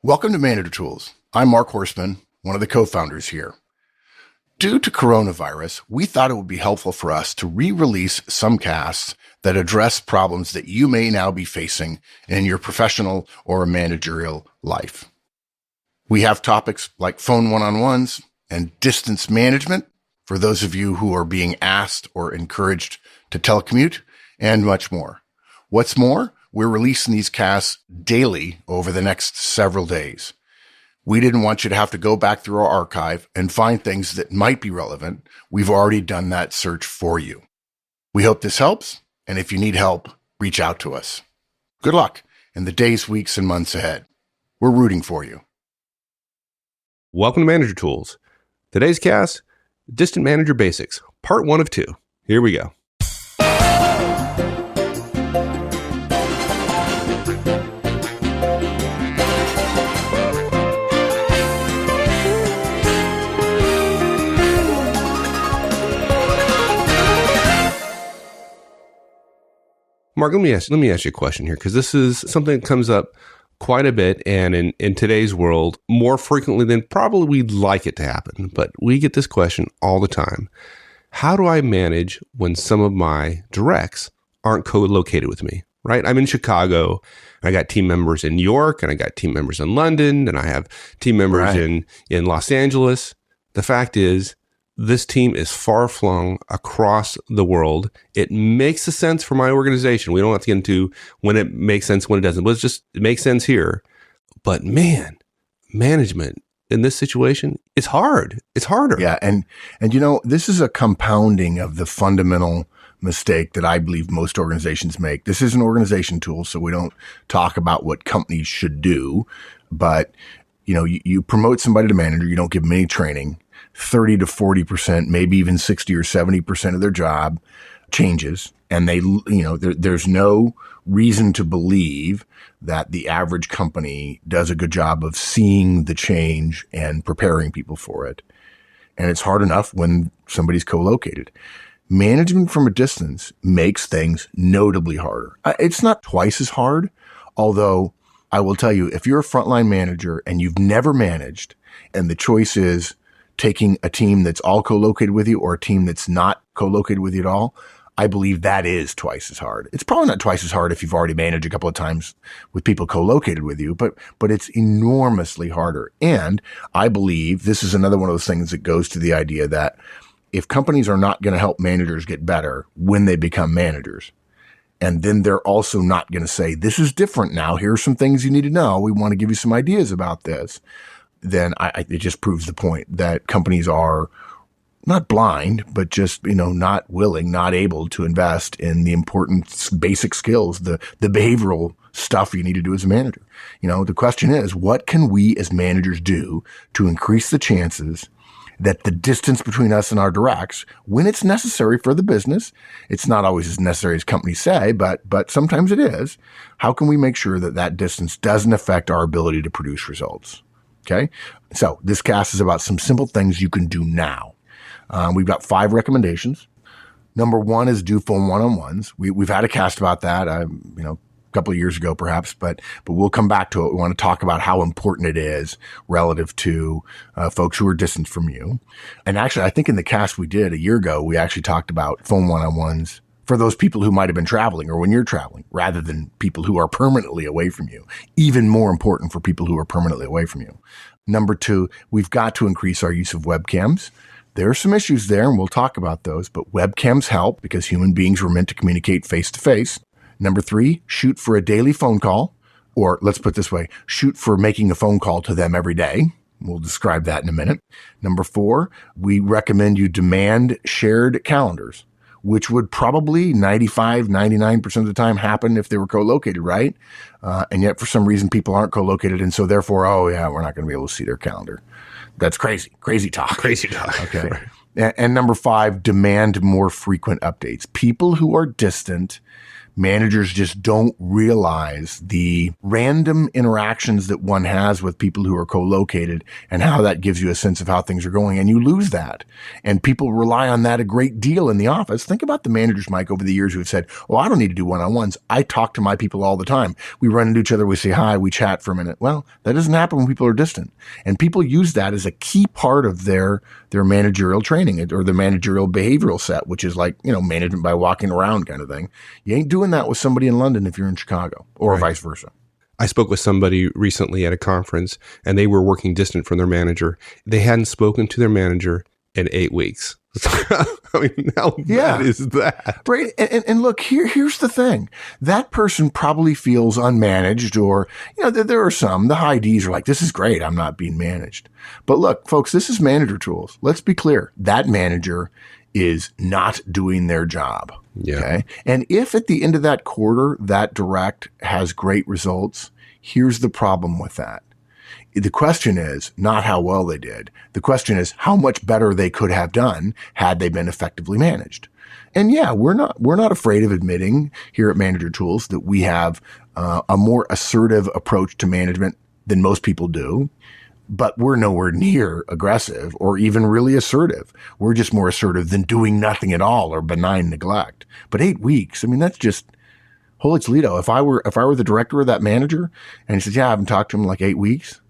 Welcome to Manager Tools. I'm Mark Horstman, one of the co-founders here. Due to coronavirus, we thought it would be helpful for us to re-release some casts that address problems that you may now be facing in your professional or managerial life. We have topics like phone one-on-ones and distance management for those of you who are being asked or encouraged to telecommute, and much more. What's more, we're releasing these casts daily over the next several days. We didn't want you to have to go back through our archive and find things that might be relevant. We've already done that search for you. We hope this helps, and if you need help, reach out to us. Good luck in the days, weeks, and months ahead. We're rooting for you. Welcome to Manager Tools. Today's cast, Distant Manager Basics, part 1 of 2. Here we go. Mark, let me ask you a question here, because this is something that comes up quite a bit, and in today's world, more frequently than probably we'd like it to happen. But we get this question all the time. How do I manage when some of my directs aren't co-located with me, right? I'm in Chicago, and I got team members in New York, and I got team members in London, and I have team members in Los Angeles. The fact is, this team is far-flung across the world. It makes sense for my organization. We don't have to get into when it makes sense, when it doesn't. But it makes sense here. But man, management in this situation, it's hard. It's harder. Yeah, and you know, this is a compounding of the fundamental mistake that I believe most organizations make. This is an organization tool, so we don't talk about what companies should do. But you know, you promote somebody to manager, you don't give them any training. 30 to 40%, maybe even 60 or 70% of their job changes. And there's no reason to believe that the average company does a good job of seeing the change and preparing people for it. And it's hard enough when somebody's co-located. Management from a distance makes things notably harder. It's not twice as hard, although I will tell you, if you're a frontline manager and you've never managed, and the choice is taking a team that's all co-located with you or a team that's not co-located with you at all, I believe that is twice as hard. It's probably not twice as hard if you've already managed a couple of times with people co-located with you, but it's enormously harder. And I believe this is another one of those things that goes to the idea that if companies are not going to help managers get better when they become managers, and then they're also not going to say, this is different now, here are some things you need to know, we want to give you some ideas about this, then it just proves the point that companies are not blind, but just, not willing, not able to invest in the important basic skills, the behavioral stuff you need to do as a manager. The question is, what can we as managers do to increase the chances that the distance between us and our directs, when it's necessary for the business, it's not always as necessary as companies say, but sometimes it is. How can we make sure that distance doesn't affect our ability to produce results? Okay. So this cast is about some simple things you can do now. We've got 5 recommendations. Number 1 is do phone one-on-ones. We've had a cast about that, a couple of years ago perhaps, but we'll come back to it. We want to talk about how important it is relative to folks who are distant from you. And actually, I think in the cast we did a year ago, we actually talked about phone one-on-ones for those people who might have been traveling or when you're traveling, rather than people who are permanently away from you. Even more important for people who are permanently away from you. Number 2, we've got to increase our use of webcams. There are some issues there, and we'll talk about those, but webcams help because human beings were meant to communicate face to face. Number 3, shoot for a daily phone call, or let's put it this way, shoot for making a phone call to them every day. We'll describe that in a minute. Number 4, we recommend you demand shared calendars, which would probably 95, 99% of the time happen if they were co-located, right? And yet for some reason people aren't co-located. And so therefore, we're not going to be able to see their calendar. That's crazy. Crazy talk. Crazy talk. Okay. And number 5, demand more frequent updates. People who are distant Managers just don't realize the random interactions that one has with people who are co-located and how that gives you a sense of how things are going. And you lose that. And people rely on that a great deal in the office. Think about the managers, Mike, over the years who have said, oh, I don't need to do one-on-ones. I talk to my people all the time. We run into each other. We say hi. We chat for a minute. Well, that doesn't happen when people are distant. And people use that as a key part of their managerial training or the managerial behavioral set, which is like, management by walking around kind of thing. You ain't doing that with somebody in London if you're in Chicago or vice versa. I spoke with somebody recently at a conference and they were working distant from their manager. They hadn't spoken to their manager in 8 weeks. I mean, how bad is that? Right. And look, here's the thing. That person probably feels unmanaged or, there are some, the high Ds are like, this is great. I'm not being managed. But look, folks, this is manager tools. Let's be clear. That manager is not doing their job. Yeah. Okay. And if at the end of that quarter, that direct has great results, here's the problem with that. The question is not how well they did. The question is how much better they could have done had they been effectively managed. And yeah, we're not afraid of admitting here at Manager Tools that we have a more assertive approach to management than most people do. But we're nowhere near aggressive or even really assertive. We're just more assertive than doing nothing at all or benign neglect. But 8 weeks, I mean, that's just holy Toledo. If I were the director of that manager and he says, yeah, I haven't talked to him in like 8 weeks,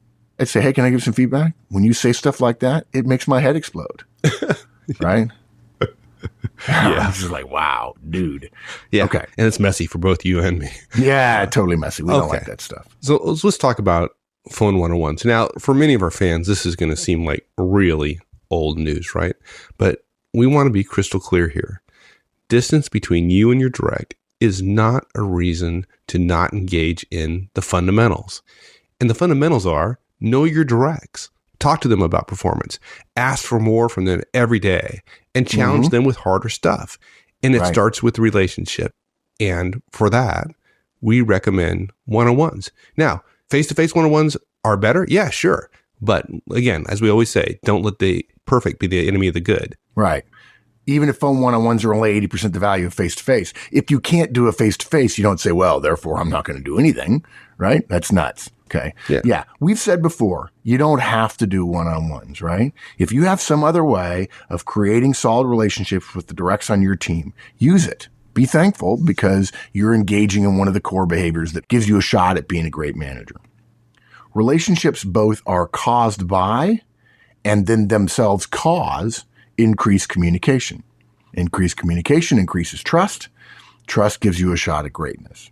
I'd say, hey, can I give some feedback? When you say stuff like that, it makes my head explode. Right? Yeah. It's just like, wow, dude. Yeah. Okay. And it's messy for both you and me. Yeah, totally messy. We don't like that stuff. So let's talk about phone one-on-ones. Now, for many of our fans, this is going to seem like really old news, right? But we want to be crystal clear here. Distance between you and your direct is not a reason to not engage in the fundamentals. And the fundamentals are know your directs. Talk to them about performance. Ask for more from them every day and challenge them with harder stuff. And it starts with the relationship. And for that, we recommend one-on-ones. Now, face-to-face one-on-ones are better? Yeah, sure. But again, as we always say, don't let the perfect be the enemy of the good. Right. Even if phone one-on-ones are only 80% the value of face-to-face. If you can't do a face-to-face, you don't say, well, therefore I'm not going to do anything, right? That's nuts. Okay. Yeah. We've said before, you don't have to do one-on-ones, right? If you have some other way of creating solid relationships with the directs on your team, use it. Be thankful because you're engaging in one of the core behaviors that gives you a shot at being a great manager. Relationships both are caused by and then themselves cause increased communication. Increased communication increases trust. Trust gives you a shot at greatness.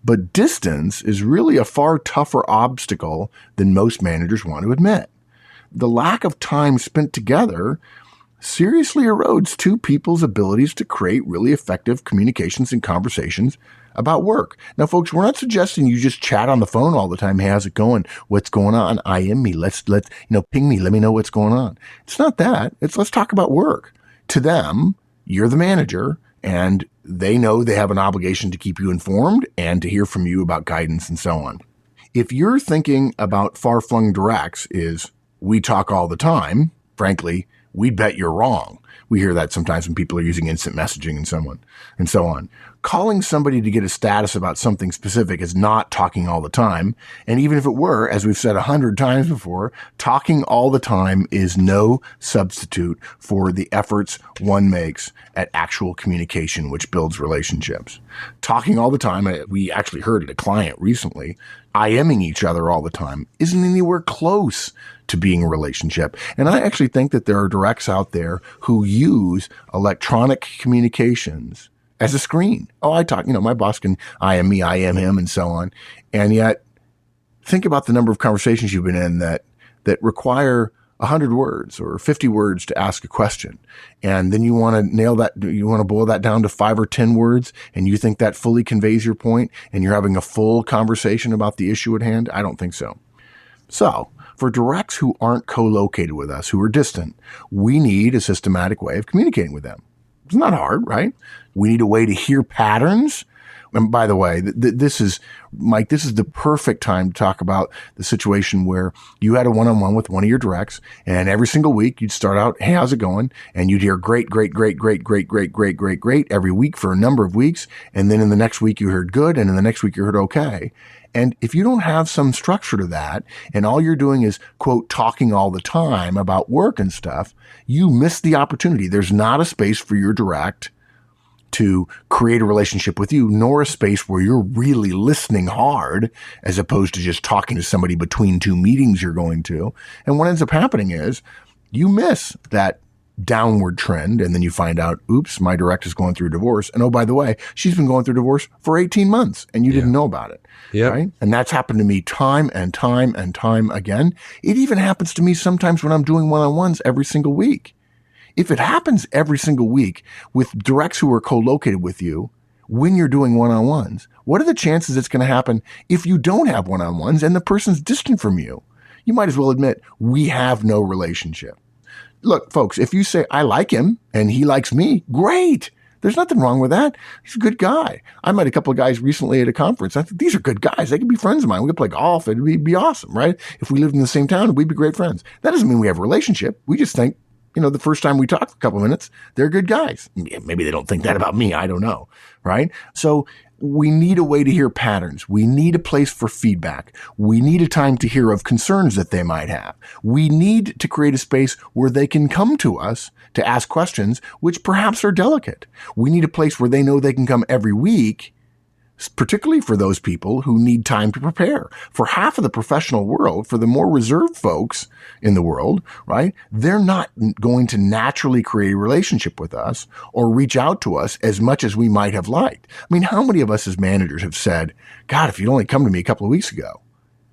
But distance is really a far tougher obstacle than most managers want to admit. The lack of time spent together seriously erodes two people's abilities to create really effective communications and conversations about work. Now, folks, we're not suggesting you just chat on the phone all the time. Hey, how's it going? What's going on? IM me. Let's ping me. Let me know what's going on. It's not that. It's let's talk about work. To them, you're the manager and they know they have an obligation to keep you informed and to hear from you about guidance and so on. If you're thinking about far-flung directs is we talk all the time, frankly, we bet you're wrong. We hear that sometimes when people are using instant messaging and so on. Calling somebody to get a status about something specific is not talking all the time. And even if it were, as we've said 100 times before, talking all the time is no substitute for the efforts one makes at actual communication, which builds relationships. Talking all the time, we actually heard at a client recently, IMing each other all the time isn't anywhere close to being a relationship. And I actually think that there are directs out there who use electronic communications as a screen. Oh, I talk, my boss can IM me, IM him, and so on. And yet, think about the number of conversations you've been in that require 100 words or 50 words to ask a question. And then you want to nail that, you want to boil that down to 5 or 10 words, and you think that fully conveys your point, and you're having a full conversation about the issue at hand? I don't think so. So, for directs who aren't co-located with us, who are distant, we need a systematic way of communicating with them. It's not hard, right? We need a way to hear patterns And by the way, this is, Mike, this is the perfect time to talk about the situation where you had a one-on-one with one of your directs, and every single week you'd start out, hey, how's it going? And you'd hear great, great, great, great, great, great, great, great, great every week for a number of weeks. And then in the next week you heard good, and in the next week you heard okay. And if you don't have some structure to that, and all you're doing is, quote, talking all the time about work and stuff, you miss the opportunity. There's not a space for your direct to create a relationship with you, nor a space where you're really listening hard as opposed to just talking to somebody between two meetings you're going to. And what ends up happening is you miss that downward trend, and then you find out, oops, my direct is going through a divorce. And oh, by the way, she's been going through divorce for 18 months and you didn't know about it. Yeah. Right. And that's happened to me time and time and time again. It even happens to me sometimes when I'm doing one-on-ones every single week. If it happens every single week with directs who are co-located with you when you're doing one-on-ones, what are the chances it's going to happen if you don't have one-on-ones and the person's distant from you? You might as well admit we have no relationship. Look, folks, if you say, I like him and he likes me, great. There's nothing wrong with that. He's a good guy. I met a couple of guys recently at a conference. I think these are good guys. They could be friends of mine. We could play golf. It'd be awesome, right? If we lived in the same town, we'd be great friends. That doesn't mean we have a relationship. We just think, the first time we talk for a couple of minutes, they're good guys. Maybe they don't think that about me. I don't know, right? So we need a way to hear patterns. We need a place for feedback. We need a time to hear of concerns that they might have. We need to create a space where they can come to us to ask questions, which perhaps are delicate. We need a place where they know they can come every week, particularly for those people who need time to prepare. For half of the professional world, for the more reserved folks in the world, right, they're not going to naturally create a relationship with us or reach out to us as much as we might have liked. I mean, how many of us as managers have said, God, if you'd only come to me a couple of weeks ago?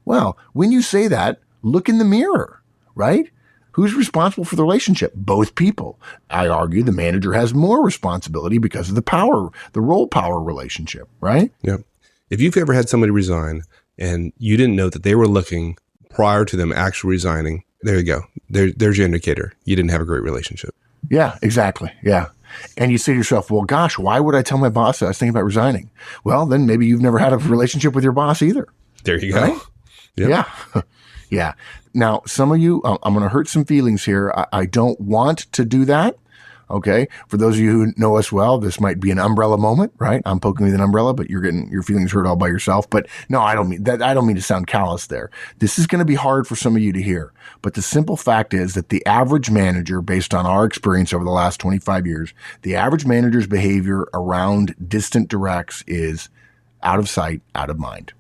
Well, when you say that, look in the mirror, right? Who's responsible for the relationship? Both people. I argue the manager has more responsibility because of the role power relationship, right? Yeah. If you've ever had somebody resign and you didn't know that they were looking prior to them actually resigning, there you go. There's your indicator. You didn't have a great relationship. Yeah, exactly. Yeah. And you say to yourself, well, gosh, why would I tell my boss that I was thinking about resigning? Well, then maybe you've never had a relationship with your boss either. There you go. Right? Yep. Yeah. Yeah. Now, some of you, I'm going to hurt some feelings here. I don't want to do that. Okay. For those of you who know us well, this might be an umbrella moment, right? I'm poking you with an umbrella, but you're getting your feelings hurt all by yourself. But no, I don't mean that. I don't mean to sound callous there. This is going to be hard for some of you to hear. But the simple fact is that the average manager, based on our experience over the last 25 years, the average manager's behavior around distant directs is out of sight, out of mind.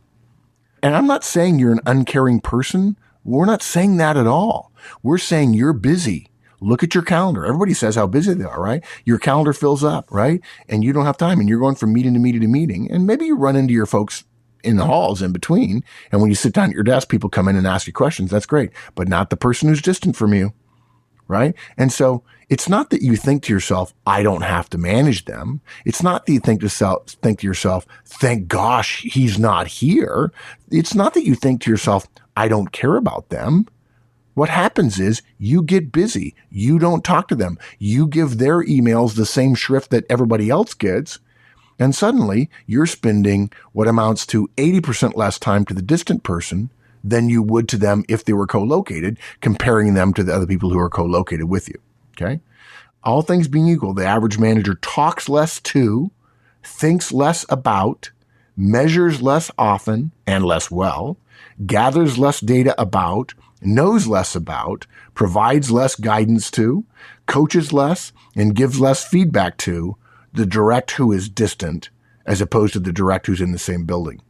And I'm not saying you're an uncaring person. We're not saying that at all. We're saying you're busy. Look at your calendar. Everybody says how busy they are, right? Your calendar fills up, right? And you don't have time, and you're going from meeting to meeting to meeting. And maybe you run into your folks in the halls in between. And when you sit down at your desk, people come in and ask you questions. That's great. But not the person who's distant from you, right? And so it's not that you think to yourself, I don't have to manage them. It's not that you think to yourself, thank gosh, he's not here. It's not that you think to yourself, I don't care about them. What happens is you get busy. You don't talk to them. You give their emails the same shrift that everybody else gets. And suddenly you're spending what amounts to 80% less time to the distant person than you would to them if they were co-located, comparing them to the other people who are co-located with you. Okay. All things being equal, the average manager talks less to, thinks less about, measures less often and less well, gathers less data about, knows less about, provides less guidance to, coaches less, and gives less feedback to the direct who is distant as opposed to the direct who's in the same building.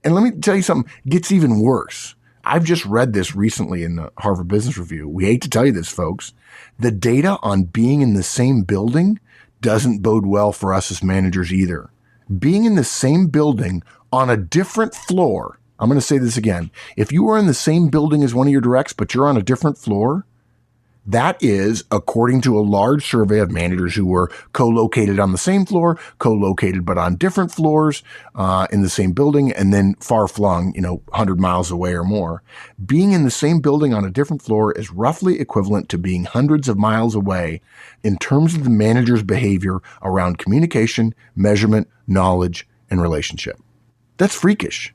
And let me tell you something, it gets even worse. I've just read this recently in the Harvard Business Review. We hate to tell you this, folks. The data on being in the same building doesn't bode well for us as managers either. Being in the same building on a different floor, I'm going to say this again. If you are in the same building as one of your directs, but you're on a different floor, that is, according to a large survey of managers who were co-located on the same floor, co-located but on different floors in the same building, and then far-flung, 100 miles away or more. Being in the same building on a different floor is roughly equivalent to being hundreds of miles away in terms of the manager's behavior around communication, measurement, knowledge, and relationship. That's freakish.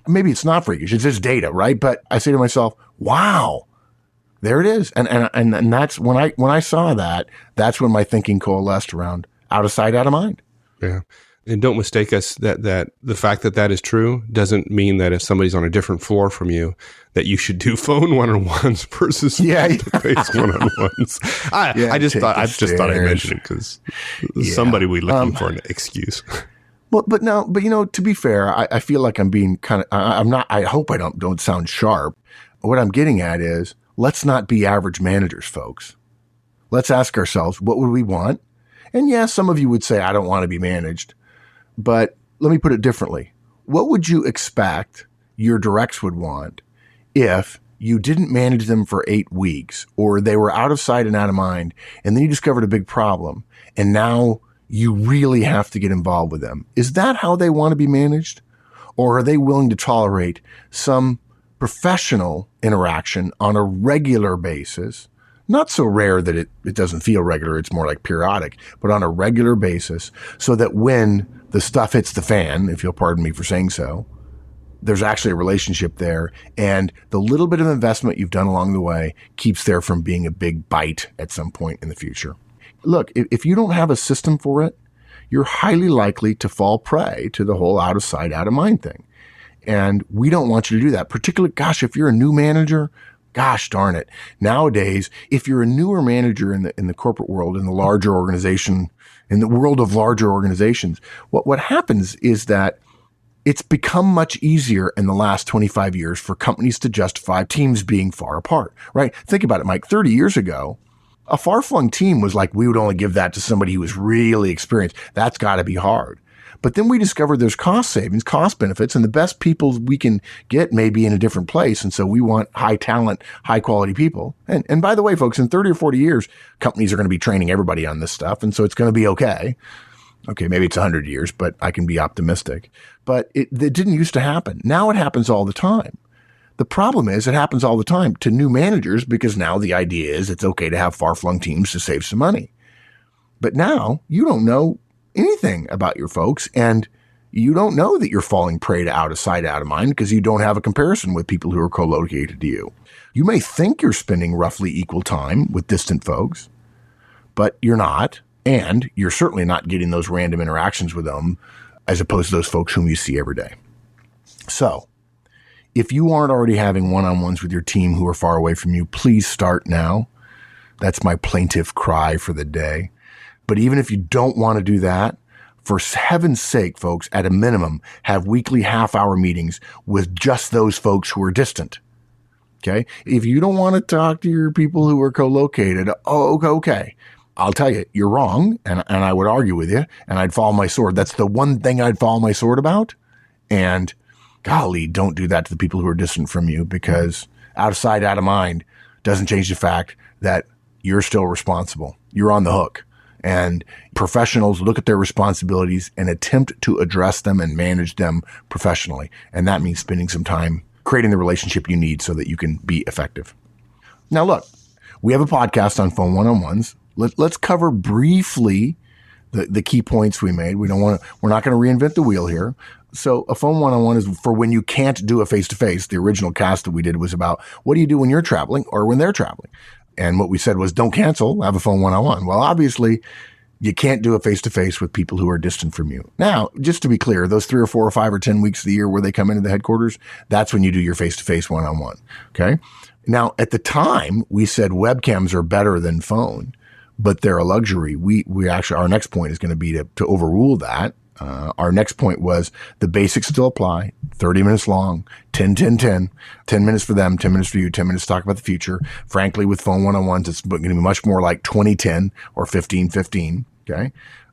Maybe it's not freakish. It's just data, right? But I say to myself, wow, there it is. And that's when I saw that, that's when my thinking coalesced around out of sight, out of mind. Yeah. And don't mistake us that the fact that is true doesn't mean that if somebody's on a different floor from you, that you should do phone one-on-ones versus face one-on-ones. I just thought I'd mention it because somebody we looking for an excuse. Well, but to be fair, I feel like I'm being I'm not, I hope I don't sound sharp. What I'm getting at is, let's not be average managers, folks. Let's ask ourselves, what would we want? And yes, some of you would say, I don't want to be managed. But let me put it differently. What would you expect your directs would want if you didn't manage them for 8 weeks, or they were out of sight and out of mind, and then you discovered a big problem, and now you really have to get involved with them? Is that how they want to be managed? Or are they willing to tolerate some professional interaction on a regular basis? Not so rare that it doesn't feel regular, it's more like periodic, but on a regular basis, so that when the stuff hits the fan, if you'll pardon me for saying so, there's actually a relationship there, and the little bit of investment you've done along the way keeps there from being a big bite at some point in the future. Look, if you don't have a system for it, you're highly likely to fall prey to the whole out of sight, out of mind thing. And we don't want you to do that. Particularly, if you're a new manager, gosh darn it. Nowadays, if you're a newer manager in the corporate world, in the larger organization, in the world of larger organizations, what happens is that it's become much easier in the last 25 years for companies to justify teams being far apart, right? Think about it, Mike. 30 years ago, a far-flung team was like, we would only give that to somebody who was really experienced. That's got to be hard. But then we discovered there's cost savings, cost benefits, and the best people we can get may be in a different place. And so we want high talent, high quality people. And by the way, folks, in 30 or 40 years, companies are going to be training everybody on this stuff. And so it's going to be okay. Okay, maybe it's 100 years, but I can be optimistic. But it didn't used to happen. Now it happens all the time. The problem is it happens all the time to new managers because now the idea is it's okay to have far-flung teams to save some money. But now you don't know anything about your folks, and you don't know that you're falling prey to out of sight, out of mind because you don't have a comparison with people who are co-located to you. You may think you're spending roughly equal time with distant folks, but you're not, and you're certainly not getting those random interactions with them as opposed to those folks whom you see every day. So if you aren't already having one-on-ones with your team who are far away from you, please start now. That's my plaintive cry for the day. But even if you don't want to do that, for heaven's sake, folks, at a minimum, have weekly half-hour meetings with just those folks who are distant. Okay? If you don't want to talk to your people who are co-located, okay. I'll tell you, you're wrong, and I would argue with you, and I'd follow my sword. That's the one thing I'd follow my sword about. And golly, don't do that to the people who are distant from you, because out of sight, out of mind doesn't change the fact that you're still responsible. You're on the hook. And professionals look at their responsibilities and attempt to address them and manage them professionally. And that means spending some time creating the relationship you need so that you can be effective. Now, look, we have a podcast on phone one-on-ones. Let's cover briefly the key points we made. We're not going to reinvent the wheel here. So a phone one-on-one is for when you can't do a face-to-face. The original cast that we did was about what do you do when you're traveling or when they're traveling? And what we said was don't cancel, have a phone one-on-one. Well, obviously, you can't do a face-to-face with people who are distant from you. Now, just to be clear, those 3 or 4 or 5 or 10 weeks of the year where they come into the headquarters, that's when you do your face-to-face one-on-one. Okay? Now, at the time, we said webcams are better than phone, but they're a luxury. We actually, our next point is going to be to overrule that. Our next point was the basics still apply. 30 minutes long, 10, 10, 10, 10 minutes for them, 10 minutes for you, 10 minutes to talk about the future. Frankly, with phone one-on-ones, it's going to be much more like 20-10 or 15-15. Okay.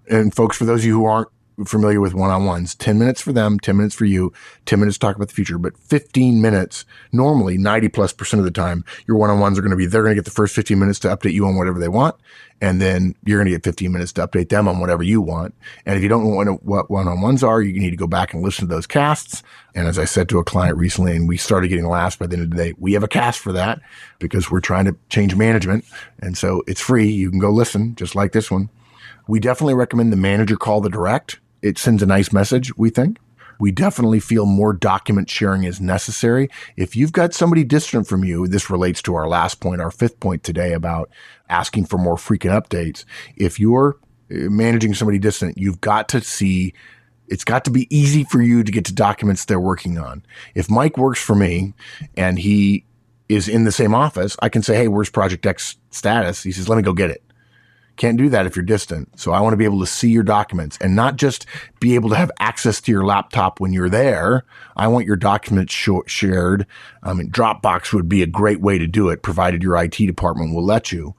And folks, for those of you who aren't familiar with one-on-ones, 10 minutes for them, 10 minutes for you, 10 minutes to talk about the future, but 15 minutes, normally 90+% of the time, your one-on-ones are going to be, they're going to get the first 15 minutes to update you on whatever they want. And then you're going to get 15 minutes to update them on whatever you want. And if you don't know what one-on-ones are, you need to go back and listen to those casts. And as I said to a client recently, and we started getting laughs by the end of the day, we have a cast for that because we're trying to change management. And so it's free. You can go listen just like this one. We definitely recommend the manager call the direct. It sends a nice message, we think. We definitely feel more document sharing is necessary. If you've got somebody distant from you, this relates to our last point, our fifth point today about asking for more frequent updates. If you're managing somebody distant, you've got to see, it's got to be easy for you to get to documents they're working on. If Mike works for me and he is in the same office, I can say, hey, where's Project X status? He says, let me go get it. Can't do that if you're distant. So I want to be able to see your documents and not just be able to have access to your laptop when you're there. I want your documents shared. Dropbox would be a great way to do it, provided your IT department will let you,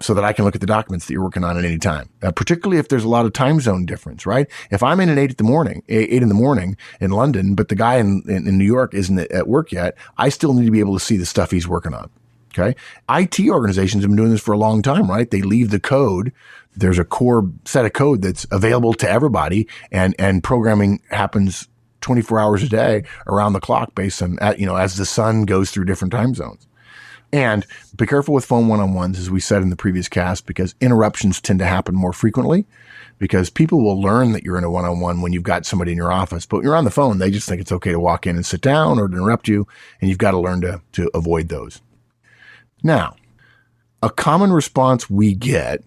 so that I can look at the documents that you're working on at any time. Particularly if there's a lot of time zone difference, right? If I'm in at 8 in the morning in London, but the guy in New York isn't at work yet, I still need to be able to see the stuff he's working on. Okay. IT organizations have been doing this for a long time, right? They leave the code. There's a core set of code that's available to everybody, and programming happens 24 hours a day around the clock based on, as the sun goes through different time zones. And be careful with phone one-on-ones, as we said in the previous cast, because interruptions tend to happen more frequently, because people will learn that you're in a one-on-one when you've got somebody in your office. But when you're on the phone, they just think it's okay to walk in and sit down or to interrupt you, and you've got to learn to avoid those. Now, a common response we get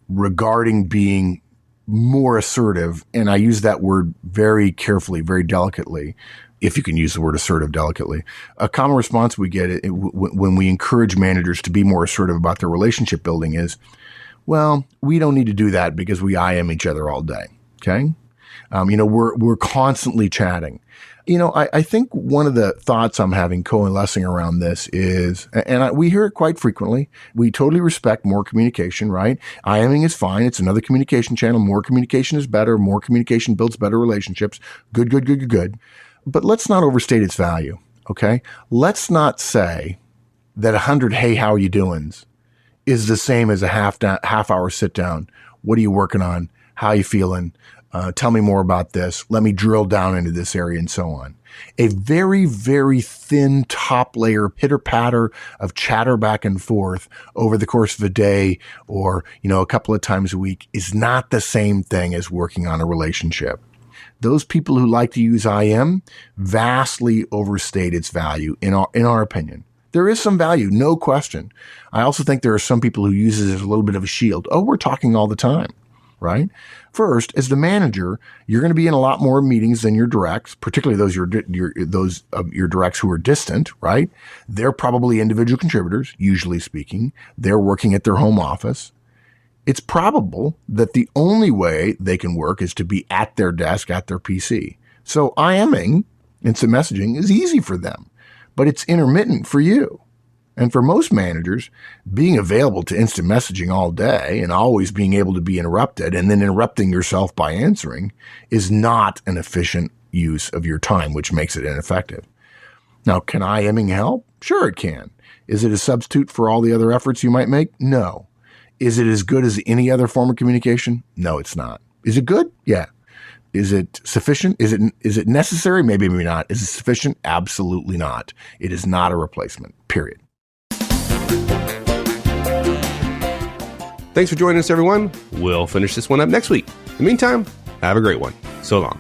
regarding being more assertive, and I use that word very carefully, very delicately, if you can use the word assertive delicately, a common response we get when we encourage managers to be more assertive about their relationship building is, well, we don't need to do that because we IM each other all day. Okay. We're constantly chatting. I think one of the thoughts I'm having coalescing around this is, we hear it quite frequently, we totally respect more communication, right? IMing is fine. It's another communication channel. More communication is better. More communication builds better relationships. Good. But let's not overstate its value, okay? Let's not say that 100 hey, how are you doings is the same as a half hour sit down. What are you working on? How are you feeling? Tell me more about this. Let me drill down into this area and so on. A very, very thin top layer pitter patter of chatter back and forth over the course of a day or, a couple of times a week is not the same thing as working on a relationship. Those people who like to use IM vastly overstate its value in our opinion. There is some value, no question. I also think there are some people who use it as a little bit of a shield. Oh, we're talking all the time. Right? First, as the manager, you're going to be in a lot more meetings than your directs, particularly those of your directs who are distant, right? They're probably individual contributors, usually speaking. They're working at their home office. It's probable that the only way they can work is to be at their desk, at their PC. So IMing, instant messaging, is easy for them, but it's intermittent for you. And for most managers, being available to instant messaging all day and always being able to be interrupted and then interrupting yourself by answering is not an efficient use of your time, which makes it ineffective. Now, can IMing help? Sure it can. Is it a substitute for all the other efforts you might make? No. Is it as good as any other form of communication? No, it's not. Is it good? Yeah. Is it sufficient? Is it necessary? Maybe not. Is it sufficient? Absolutely not. It is not a replacement, period. Thanks for joining us, everyone. We'll finish this one up next week. In the meantime, have a great one. So long.